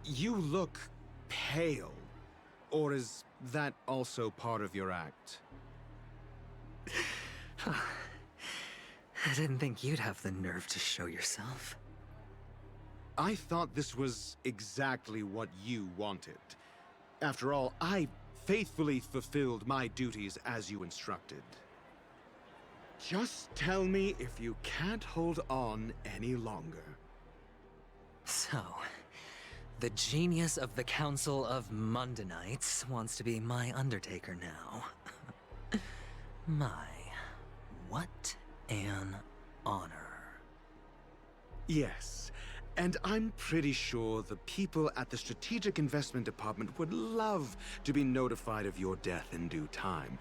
You look pale. Or is that also part of your act? I didn't think you'd have the nerve to show yourself. I thought this was exactly what you wanted. After all, I faithfully fulfilled my duties as you instructed. Just tell me if you can't hold on any longer. So, the genius of the Council of Mundanites wants to be my Undertaker now. My, what an honor. Yes, and I'm pretty sure the people at the Strategic Investment Department would love to be notified of your death in due time.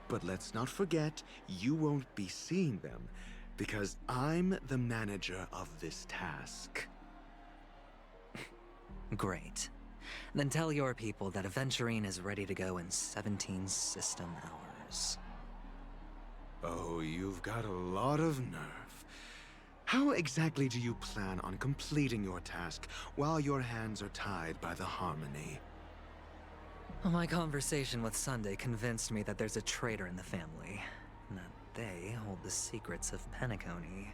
But let's not forget, you won't be seeing them, because I'm the manager of this task. Great. Then tell your people that Aventurine is ready to go in 17 system hours. Oh, you've got a lot of nerve. How exactly do you plan on completing your task while your hands are tied by the Harmony? My conversation with Sunday convinced me that there's a traitor in the family, and that they hold the secrets of Penacony.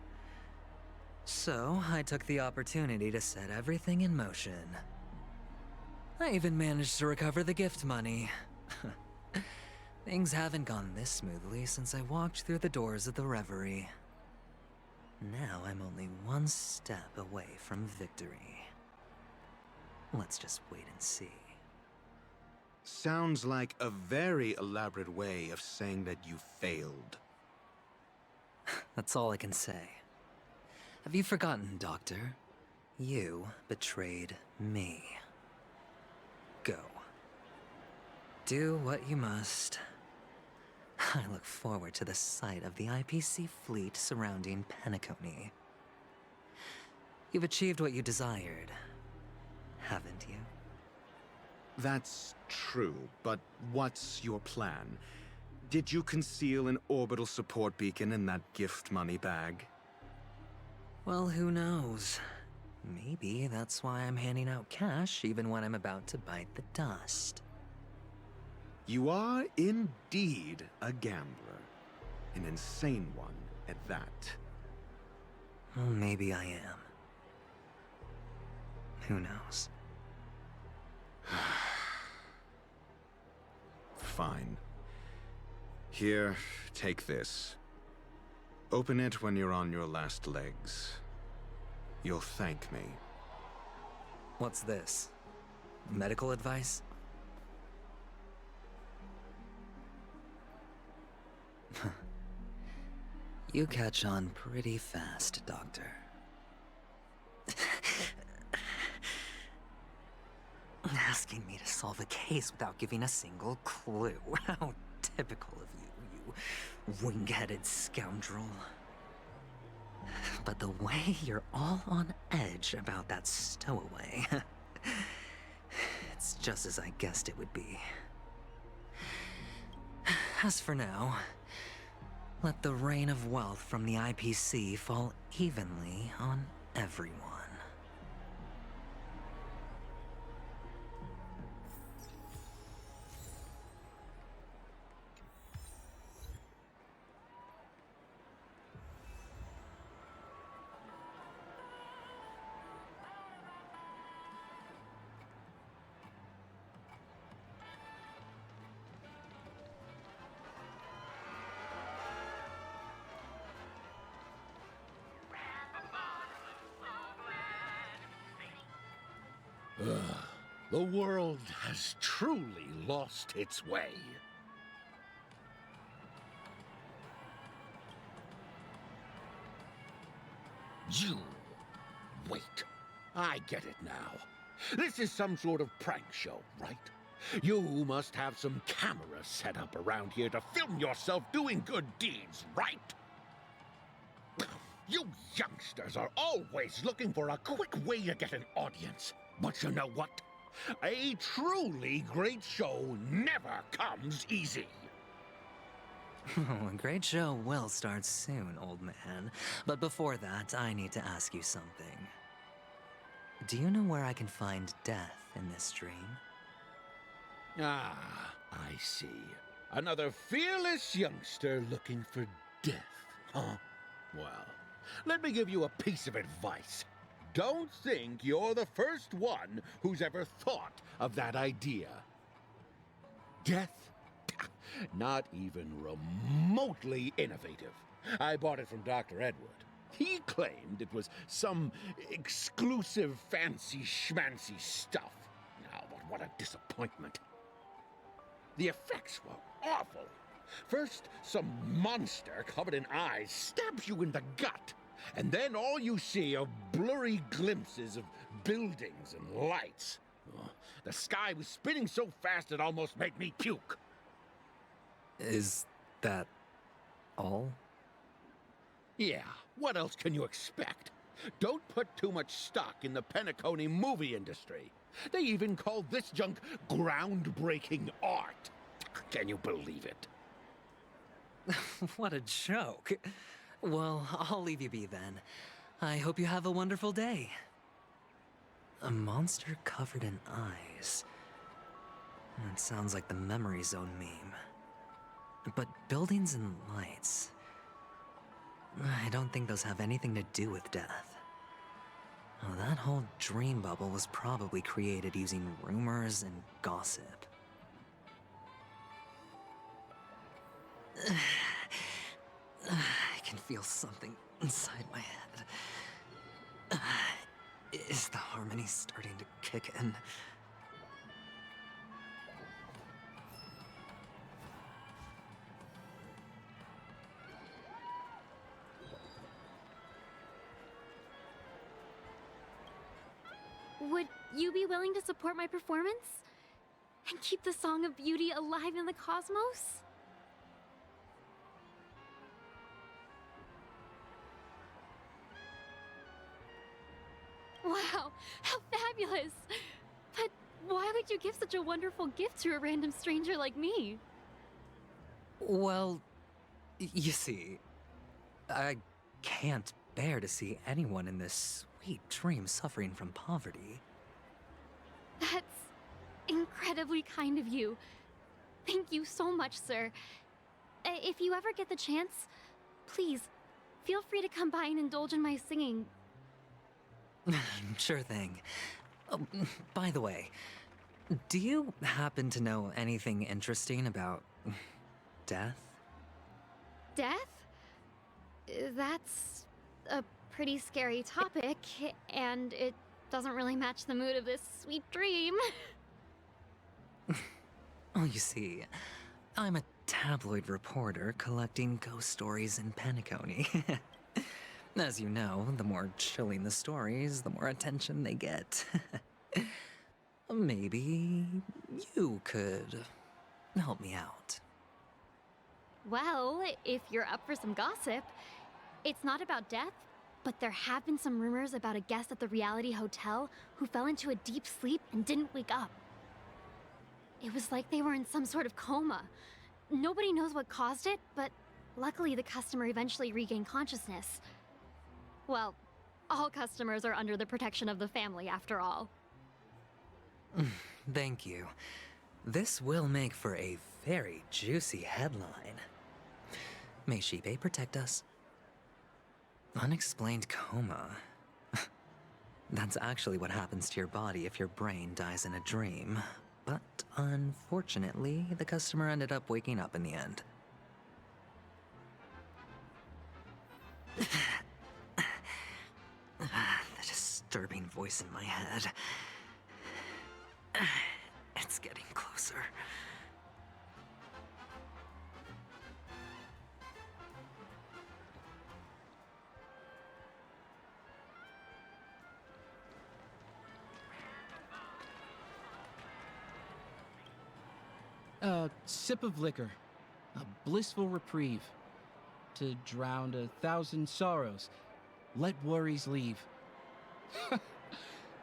So, I took the opportunity to set everything in motion. I even managed to recover the gift money. Things haven't gone this smoothly since I walked through the doors of the Reverie. Now I'm only one step away from victory. Let's just wait and see. Sounds like a very elaborate way of saying that you failed. That's all I can say. Have you forgotten, Doctor? You betrayed me. Go. Do what you must. I look forward to the sight of the IPC fleet surrounding Penacony. You've achieved what you desired, haven't you? That's true, but what's your plan? Did you conceal an orbital support beacon in that gift money bag? Well, who knows? Maybe that's why I'm handing out cash even when I'm about to bite the dust. You are indeed a gambler. An insane one at that. Well, maybe I am. Who knows? Fine. Here, take this. Open it when you're on your last legs. You'll thank me. What's this? Medical advice? You catch on pretty fast, Doctor. Asking me to solve a case without giving a single clue. How typical of you, you wing-headed scoundrel. But the way you're all on edge about that stowaway, it's just as I guessed it would be. As for now, let the rain of wealth from the IPC fall evenly on everyone. The world has truly lost its way. You... Wait. I get it now. This is some sort of prank show, right? You must have some cameras set up around here to film yourself doing good deeds, right? You youngsters are always looking for a quick way to get an audience. But you know what? A truly great show never comes easy. A great show will start soon, old man. But before that, I need to ask you something. Do you know where I can find death in this dream? Ah, I see. Another fearless youngster looking for death, huh? Well, let me give you a piece of advice. Don't think you're the first one who's ever thought of that idea. Death? Not even remotely innovative. I bought it from Dr. Edward. He claimed it was some exclusive fancy schmancy stuff. Now, but what a disappointment. The effects were awful. First, some monster covered in eyes stabs you in the gut. And then all you see are blurry glimpses of buildings and lights. Oh, the sky was spinning so fast it almost made me puke. Is that all? Yeah, what else can you expect? Don't put too much stock in the Penacony movie industry. They even call this junk groundbreaking art. Can you believe it? What a joke. Well, I'll leave you be then. I hope you have a wonderful day. A monster covered in eyes. That sounds like the Memory Zone meme. But buildings and lights... I don't think those have anything to do with death. Oh, that whole dream bubble was probably created using rumors and gossip. I can feel something inside my head. Is the harmony starting to kick in? Would you be willing to support my performance? And keep the Song of Beauty alive in the cosmos? Wow, how fabulous! But why would you give such a wonderful gift to a random stranger like me? Well, you see, I can't bear to see anyone in this sweet dream suffering from poverty. That's incredibly kind of you. Thank you so much, sir. If you ever get the chance, please, feel free to come by and indulge in my singing. Sure thing. Oh, by the way, do you happen to know anything interesting about death? Death? That's a pretty scary topic, and it doesn't really match the mood of this sweet dream. Oh, you see, I'm a tabloid reporter collecting ghost stories in Penacony. As you know, the more chilling the stories, the more attention they get. Maybe you could help me out. Well, if you're up for some gossip, it's not about death, but there have been some rumors about a guest at the reality hotel who fell into a deep sleep and didn't wake up. It was like they were in some sort of coma. Nobody knows what caused it, but luckily the customer eventually regained consciousness. Well, all customers are under the protection of the family, after all. Thank you. This will make for a very juicy headline. May Shibe protect us. Unexplained coma. That's actually what happens to your body if your brain dies in a dream. But unfortunately, the customer ended up waking up in the end. The disturbing voice in my head. It's getting closer. A sip of liquor, a blissful reprieve. To drown 1,000 sorrows, let worries leave.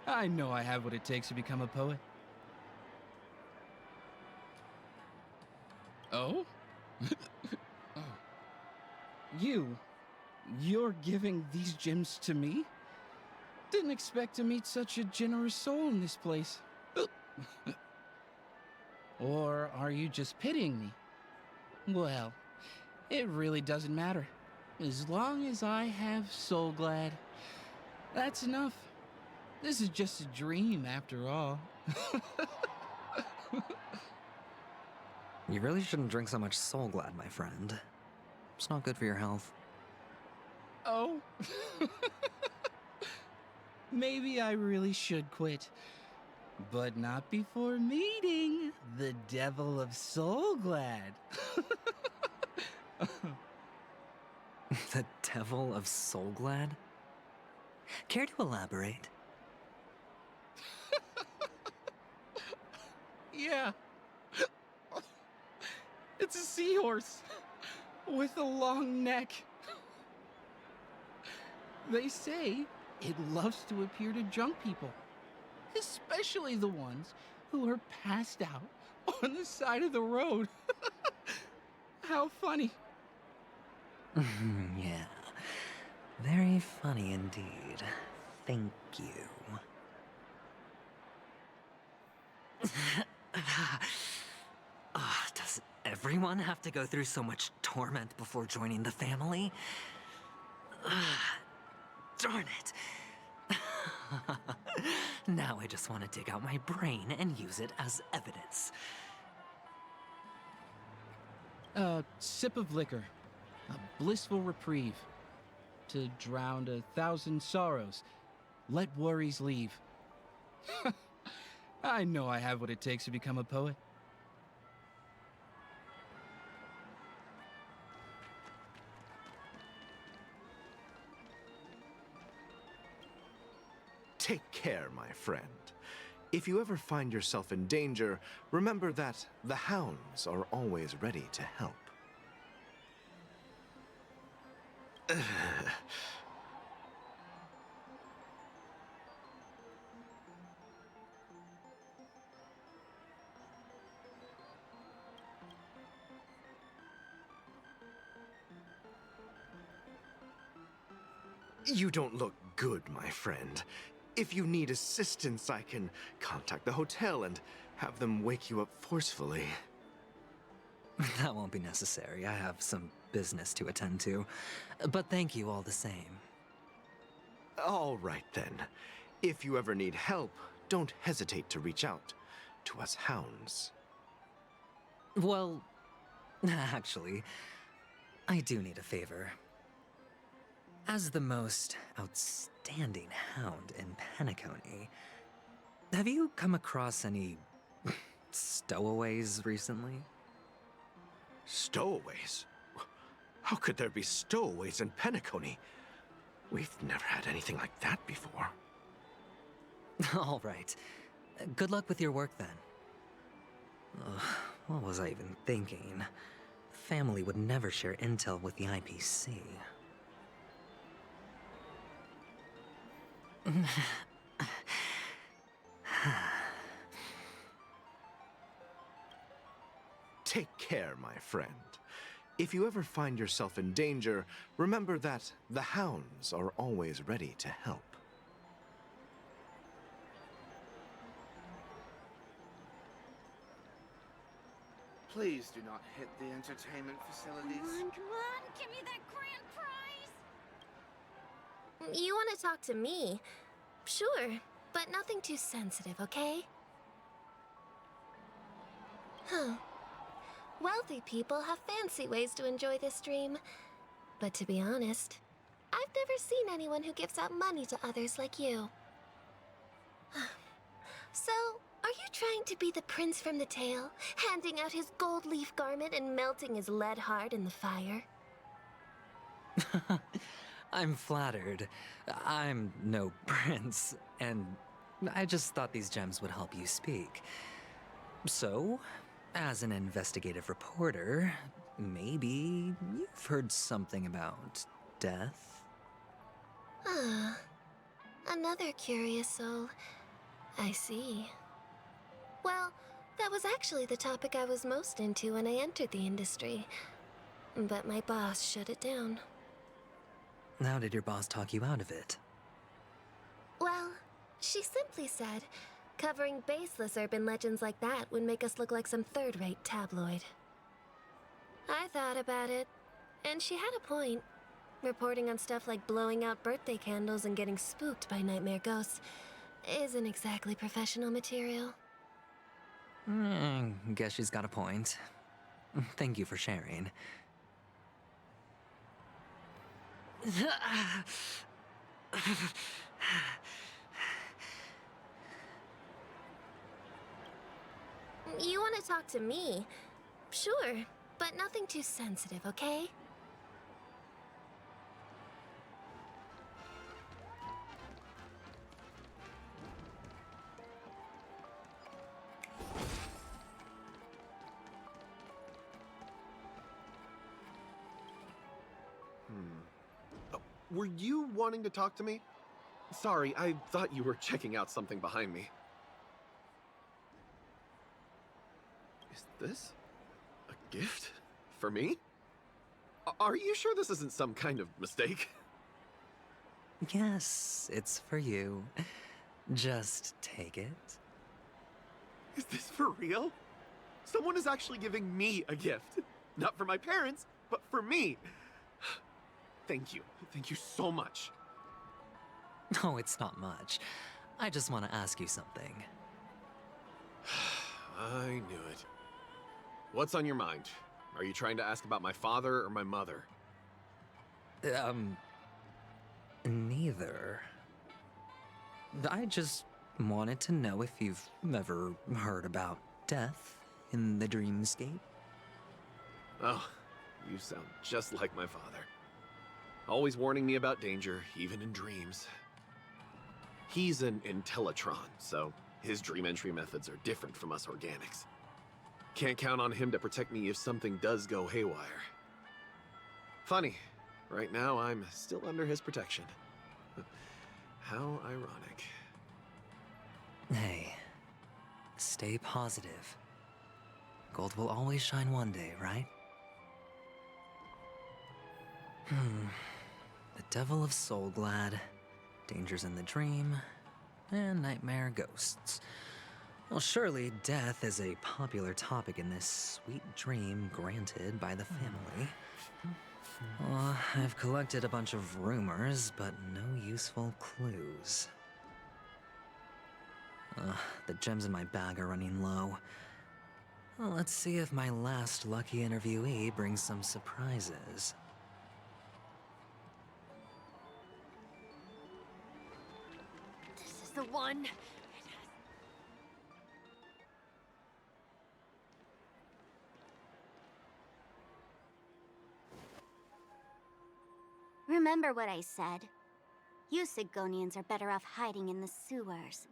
I know I have what it takes to become a poet. Oh? You're giving these gems to me? Didn't expect to meet such a generous soul in this place. Or are you just pitying me? Well, it really doesn't matter. As long as I have Soul Glad, that's enough. This is just a dream after all. You really shouldn't drink so much Soul Glad, my friend. It's not good for your health. Oh. Maybe I really should quit. But not before meeting the Devil of Soul Glad. The Devil of Soul Glad? Care to elaborate? Yeah. It's a seahorse with a long neck. They say it loves to appear to drunk people, especially the ones who are passed out on the side of the road. How funny. Yeah. Very funny indeed. Thank you. Does everyone have to go through so much torment before joining the family? Darn it. Now I just want to dig out my brain and use it as evidence. A sip of liquor, a blissful reprieve. To drown 1,000 sorrows, let worries leave. I know I have what it takes to become a poet. Take care, my friend. If you ever find yourself in danger, remember that the hounds are always ready to help. You don't look good, my friend. If you need assistance, I can contact the hotel and have them wake you up forcefully. That won't be necessary. I have some business to attend to. But thank you all the same. All right, then. If you ever need help, don't hesitate to reach out to us hounds. Well, actually, I do need a favor. As the most outstanding hound in Penacony, have you come across any stowaways recently? Stowaways? How could there be stowaways in Penacony? We've never had anything like that before. All right. Good luck with your work then. Ugh, what was I even thinking? Family would never share intel with the IPC. Take care, my friend. If you ever find yourself in danger, remember that the hounds are always ready to help. Please do not hit the entertainment facilities. Come on, give me that grand prize! You want to talk to me? Sure, but nothing too sensitive, okay? Huh. Wealthy people have fancy ways to enjoy this dream. But to be honest, I've never seen anyone who gives out money to others like you. So, are you trying to be the prince from the tale, handing out his gold leaf garment and melting his lead heart in the fire? I'm flattered. I'm no prince, and I just thought these gems would help you speak. So, as an investigative reporter, maybe you've heard something about death? Ah, another curious soul. I see. Well, that was actually the topic I was most into when I entered the industry. But my boss shut it down. How did your boss talk you out of it? Well, she simply said, covering baseless urban legends like that would make us look like some third-rate tabloid. I thought about it, and she had a point. Reporting on stuff like blowing out birthday candles and getting spooked by nightmare ghosts isn't exactly professional material. Guess she's got a point. Thank you for sharing. You want to talk to me? Sure, but nothing too sensitive, okay? Were you wanting to talk to me? Sorry, I thought you were checking out something behind me. Is this a gift for me? Are you sure this isn't some kind of mistake? Yes, it's for you. Just take it. Is this for real? Someone is actually giving me a gift. Not for my parents, but for me. Thank you. Thank you so much. Oh, it's not much. I just want to ask you something. I knew it. What's on your mind? Are you trying to ask about my father or my mother? Neither. I just wanted to know if you've ever heard about death in the dreamscape. Oh, you sound just like my father. Always warning me about danger, even in dreams. He's an Intellitron, so his dream entry methods are different from us organics. Can't count on him to protect me if something does go haywire. Funny, right now I'm still under his protection. How ironic. Hey, stay positive. Gold will always shine one day, right? The Devil of Soulglad, Dangers in the Dream, and Nightmare Ghosts. Well, surely death is a popular topic in this sweet dream granted by the family. Well, I've collected a bunch of rumors, but no useful clues. The gems in my bag are running low. Well, let's see if my last lucky interviewee brings some surprises. This is the one. Remember what I said. You Sigonians are better off hiding in the sewers.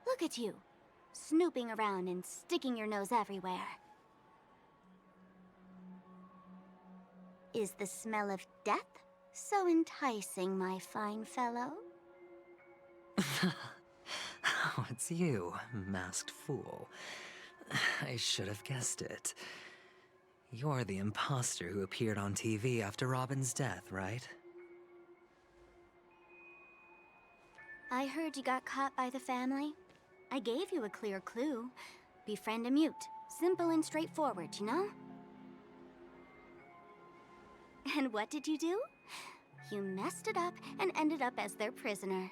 Look at you, snooping around and sticking your nose everywhere. Is the smell of death so enticing, my fine fellow? Oh, it's you, masked fool. I should have guessed it. You're the imposter who appeared on TV after Robin's death, right? I heard you got caught by the family. I gave you a clear clue. Befriend a mute. Simple and straightforward, you know? And what did you do? You messed it up and ended up as their prisoner.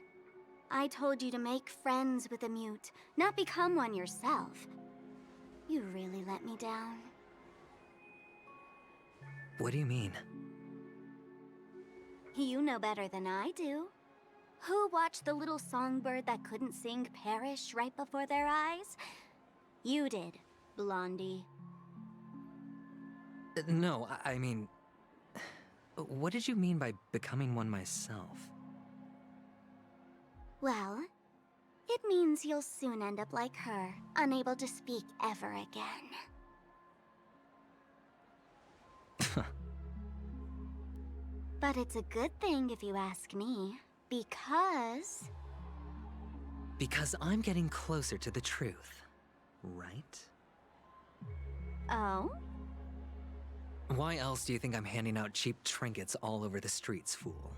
I told you to make friends with a mute, not become one yourself. You really let me down. What do you mean? You know better than I do. Who watched the little songbird that couldn't sing perish right before their eyes? You did, Blondie. No, I mean... What did you mean by becoming one myself? Well, it means you'll soon end up like her, unable to speak ever again. But it's a good thing if you ask me, because... Because I'm getting closer to the truth, right? Oh? Why else do you think I'm handing out cheap trinkets all over the streets, fool?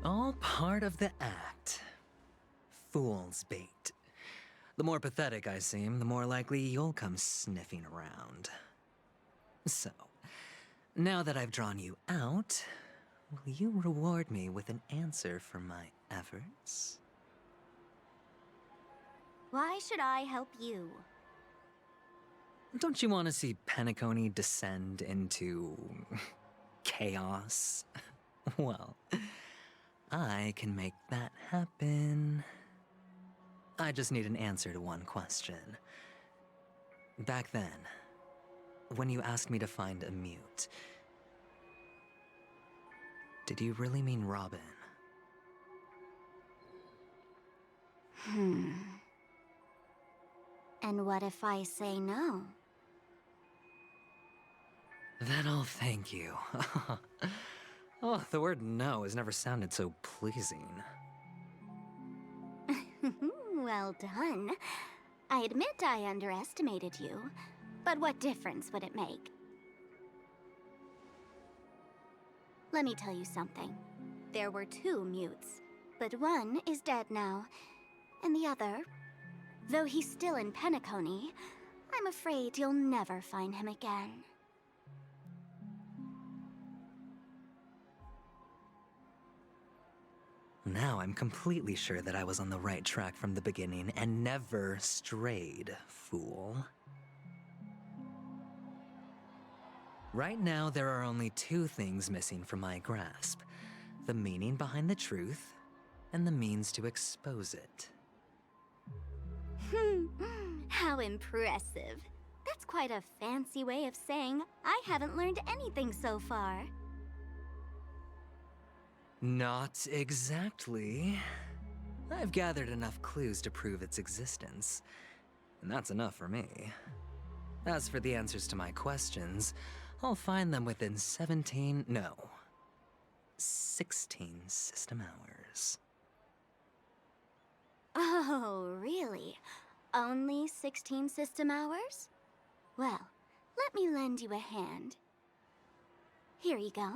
All part of the act. Fool's bait. The more pathetic I seem, the more likely you'll come sniffing around. So, now that I've drawn you out, will you reward me with an answer for my efforts? Why should I help you? Don't you want to see Penacony descend into chaos? Well, I can make that happen. I just need an answer to one question. Back then, when you asked me to find a mute, did you really mean Robin? And what if I say no? Then I'll thank you. Oh, the word no has never sounded so pleasing. Well done. I admit I underestimated you, but what difference would it make? Let me tell you something. There were 2 mutes, but one is dead now, and the other, though he's still in Penacony, I'm afraid you'll never find him again. Now I'm completely sure that I was on the right track from the beginning and never strayed, fool. Right now, there are only 2 things missing from my grasp: the meaning behind the truth, and the means to expose it. How impressive. That's quite a fancy way of saying I haven't learned anything so far. Not exactly. I've gathered enough clues to prove its existence, and that's enough for me. As for the answers to my questions, I'll find them within 16 system hours. Oh, really? Only 16 system hours? Well, let me lend you a hand. Here you go.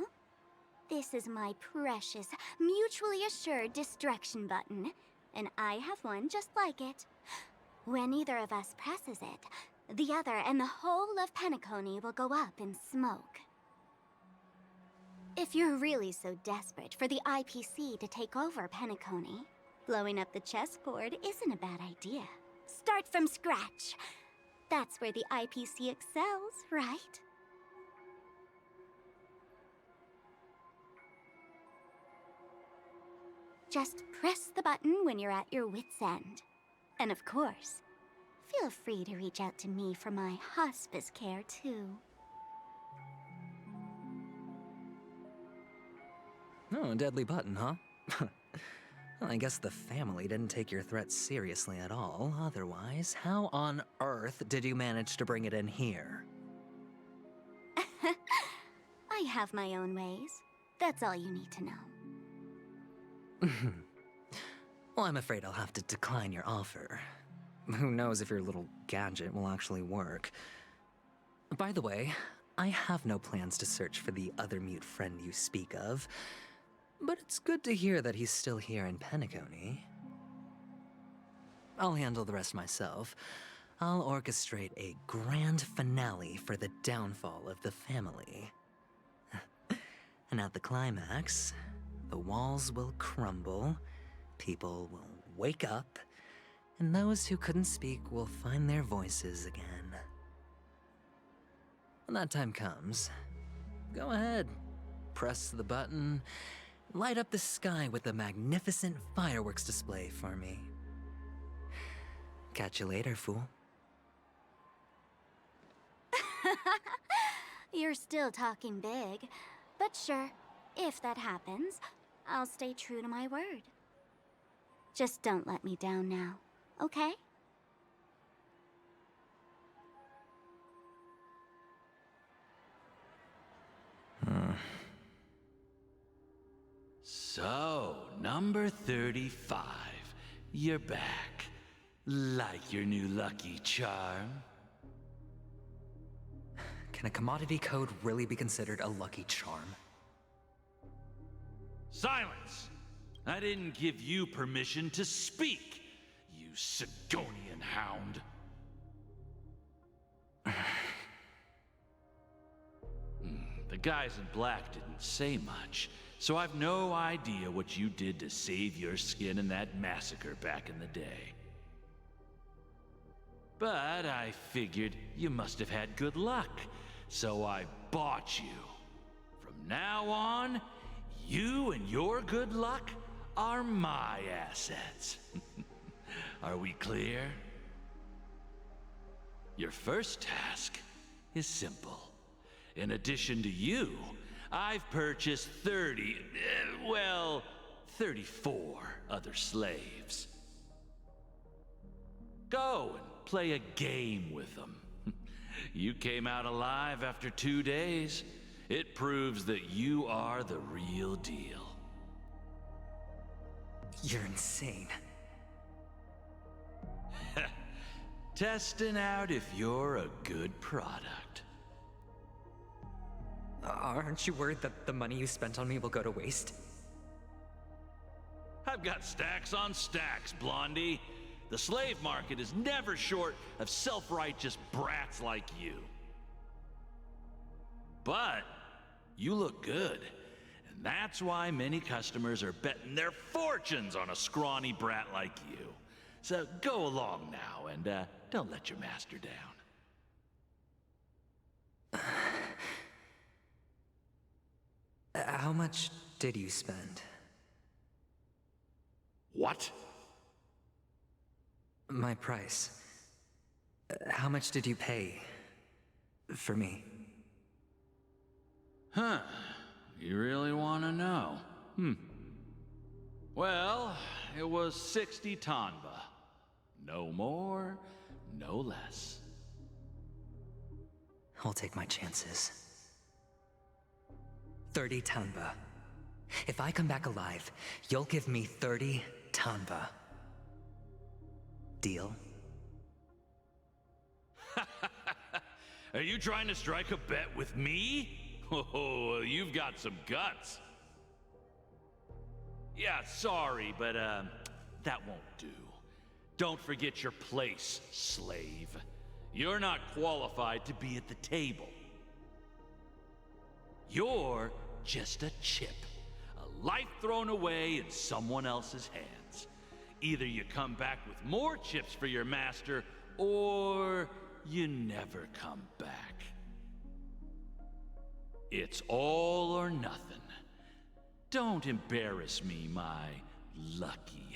This is my precious, mutually assured distraction button, and I have one just like it. When either of us presses it, the other and the whole of Penacony will go up in smoke. If you're really so desperate for the IPC to take over Penacony, blowing up the chessboard isn't a bad idea. Start from scratch. That's where the IPC excels, right? Just press the button when you're at your wit's end. And of course, feel free to reach out to me for my hospice care, too. Oh, a deadly button, huh? Well, I guess the family didn't take your threat seriously at all. Otherwise, how on earth did you manage to bring it in here? I have my own ways. That's all you need to know. Well, I'm afraid I'll have to decline your offer. Who knows if your little gadget will actually work. By the way, I have no plans to search for the other mute friend you speak of, but it's good to hear that he's still here in Penacony. I'll handle the rest myself. I'll orchestrate a grand finale for the downfall of the family. And at the climax, the walls will crumble, people will wake up, and those who couldn't speak will find their voices again. When that time comes, go ahead, press the button, light up the sky with a magnificent fireworks display for me. Catch you later, fool. You're still talking big, but sure, if that happens, I'll stay true to my word. Just don't let me down now, okay? So, number 35. You're back. Like your new lucky charm? Can a commodity code really be considered a lucky charm? Silence! I didn't give you permission to speak, you Sigonian hound. The guys in black didn't say much, so I've no idea what you did to save your skin in that massacre back in the day. But I figured you must have had good luck, so I bought you. From now on, you and your good luck are my assets. Are we clear? Your first task is simple. In addition to you, I've purchased 34 other slaves. Go and play a game with them. You came out alive after 2 days. It proves that you are the real deal. You're insane. Testing out if you're a good product. Aren't you worried that the money you spent on me will go to waste? I've got stacks on stacks, Blondie. The slave market is never short of self-righteous brats like you. But you look good, and that's why many customers are betting their fortunes on a scrawny brat like you. So go along now, and don't let your master down. How much did you spend? What? My price. How much did you pay for me? Huh. You really want to know? Well, it was 60 tanba. No more, no less. I'll take my chances. 30 tanba. If I come back alive, you'll give me 30 tanba. Deal? Are you trying to strike a bet with me? Oh, you've got some guts. Yeah, sorry, but that won't do. Don't forget your place, slave. You're not qualified to be at the table. You're just a chip. A life thrown away in someone else's hands. Either you come back with more chips for your master, or you never come back. It's all or nothing. Don't embarrass me, my lucky